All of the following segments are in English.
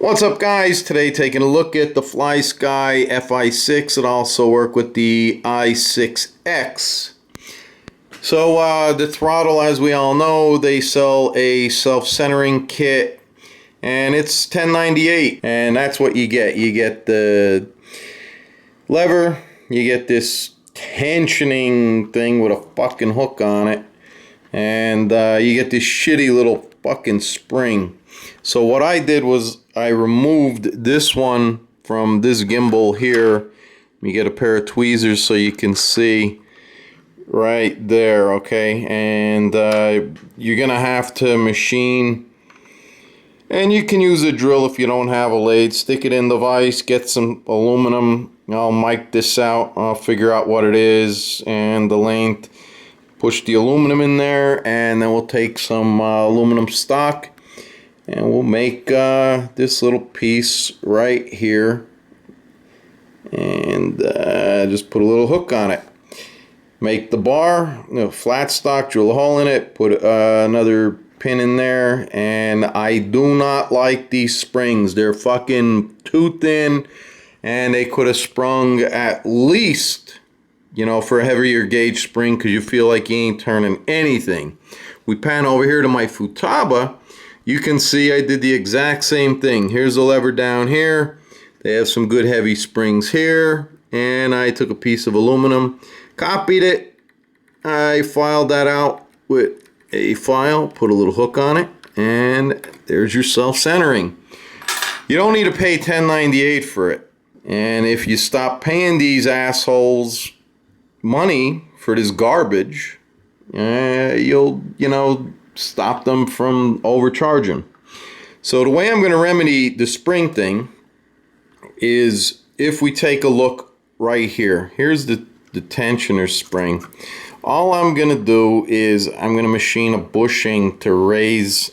What's up, guys? Today taking a look at the Flysky FS-i6 and also work with the FS-i6X. So the throttle, as we all know, they sell a self-centering kit and it's $10.98, and that's what you get. You get the lever, you get this tensioning thing with a fucking hook on it, and you get this shitty little fucking spring. So what I did was I removed this one from this gimbal here. You get a pair of tweezers so you can see right there, okay? And you're gonna have to machine, and you can use a drill if you don't have a lathe. Stick it in the vise, get some aluminum. I'll mic this out, I'll figure out what it is and the length. Push the aluminum in there, and then we'll take some aluminum stock and we'll make this little piece right here, and just put a little hook on it. Make the bar, flat stock, drill a hole in it, put another pin in there. And I do not like these springs. They're fucking too thin, and they could have sprung at least, for a heavier gauge spring, because you feel like you ain't turning anything. We pan over here to my Futaba. You can see I did the exact same thing. Here's the lever down here. They have some good heavy springs here. And I took a piece of aluminum, copied it. I filed that out with a file, put a little hook on it, and there's your self-centering. You don't need to pay $10.98 for it. And if you stop paying these assholes money for this garbage, you'll, stop them from overcharging. So the way I'm going to remedy the spring thing is, if we take a look right here, here's the tensioner spring. All I'm going to do is I'm going to machine a bushing to raise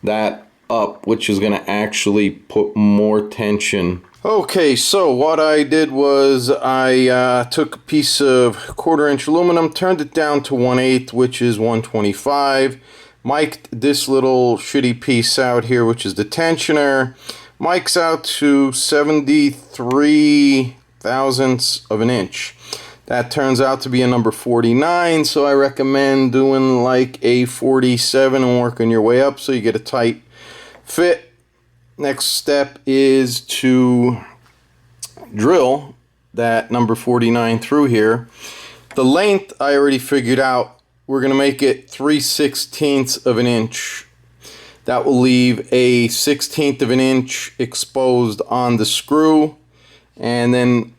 that up, which is going to actually put more tension. Okay, so what I did was I took a piece of 1/4-inch aluminum, turned it down to 1/8, which is 125, mic'd this little shitty piece out here, which is the tensioner, mics out to 73 thousandths of an inch. That turns out to be a number 49, so I recommend doing like a 47 and working your way up so you get a tight fit. Next step is to drill that number 49 through here. The length I already figured out. We're going to make it 3/16 of an inch. That will leave a 1/16 of an inch exposed on the screw. And then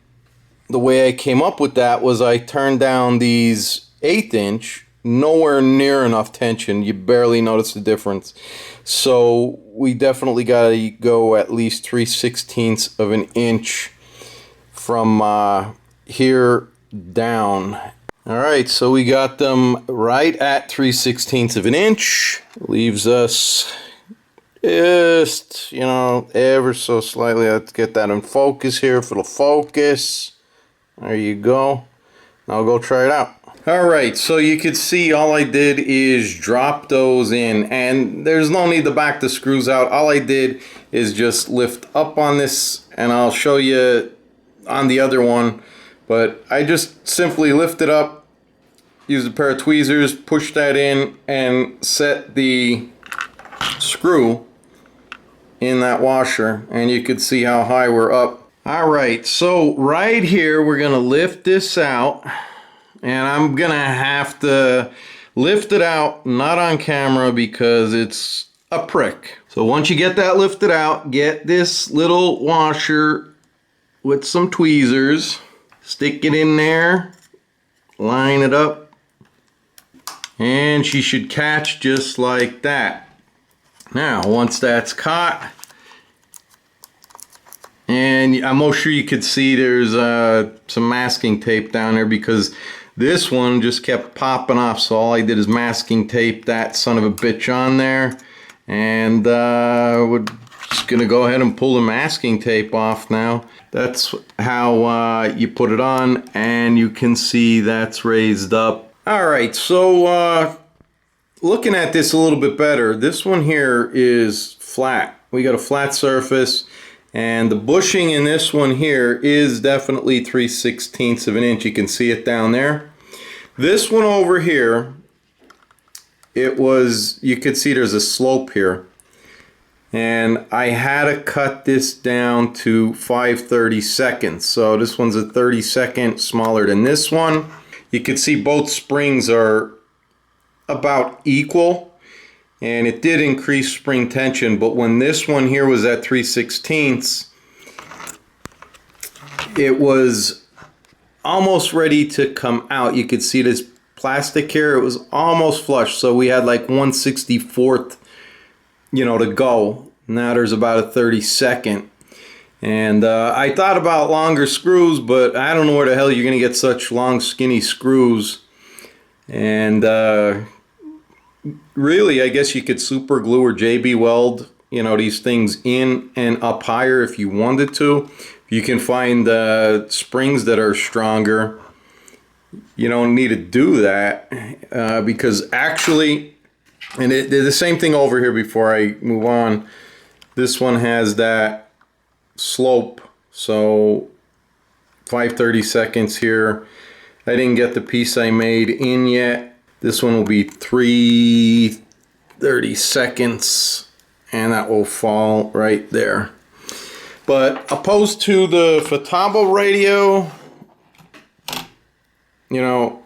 the way I came up with that was I turned down these 1/8 inch. Nowhere near enough tension. You barely notice the difference. So we definitely got to go at least 3/16 of an inch from here down. Alright, so we got them right at 3/16 of an inch. Leaves us just, ever so slightly. Let's get that in focus here if it'll focus. There you go. Now go try it out. Alright, so you can see all I did is drop those in, and there's no need to back the screws out. All I did is just lift up on this, and I'll show you on the other one, but I just simply lift it up, use a pair of tweezers, push that in, and set the screw in that washer, and you can see how high we're up. Alright, so right here we're going to lift this out. And I'm going to have to lift it out, not on camera because it's a prick. So once you get that lifted out, get this little washer with some tweezers. Stick it in there. Line it up. And she should catch just like that. Now, once that's caught, and I'm most sure you could see there's some masking tape down there because this one just kept popping off, so all I did is masking tape that son of a bitch on there, and we're just gonna go ahead and pull the masking tape off now. That's how you put it on, and you can see that's raised up. Alright, so looking at this a little bit better, this one here is flat. we got a flat surface, and the bushing in this one here is definitely 3/16 of an inch. You can see it down there. This one over here, it was, you could see there's a slope here, and I had to cut this down to 5/32. So this one's a 32nd smaller than this one. You can see both springs are about equal, and it did increase spring tension, but when this one here was at 3/16, it was almost ready to come out. You could see this plastic here, it was almost flush, so we had like 1/64th, you know, to go. Now there's about a 32nd, and I thought about longer screws, but I don't know where the hell you're gonna get such long skinny screws. And really, I guess you could super glue or JB weld, you know, these things in and up higher if you wanted to. You can find springs that are stronger. You don't need to do that because actually, and they're the same thing over here before I move on. This one has that slope, so 5/32 here. I didn't get the piece I made in yet. This one will be 3/32, and that will fall right there. But opposed to the Futaba radio, you know,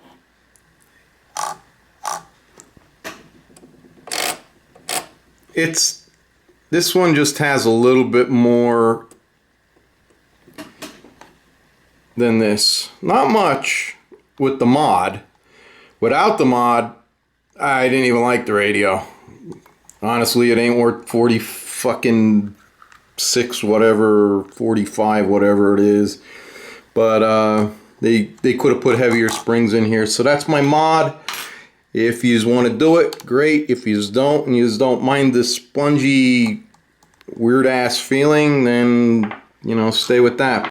this one just has a little bit more than this. Not much with the mod. Without the mod, I didn't even like the radio. Honestly, it ain't worth 40 fucking 6 whatever, 45 whatever it is. But they could have put heavier springs in here. So that's my mod. If you want to do it, great. If you don't, and you don't mind this spongy, weird ass feeling, then, you know, stay with that.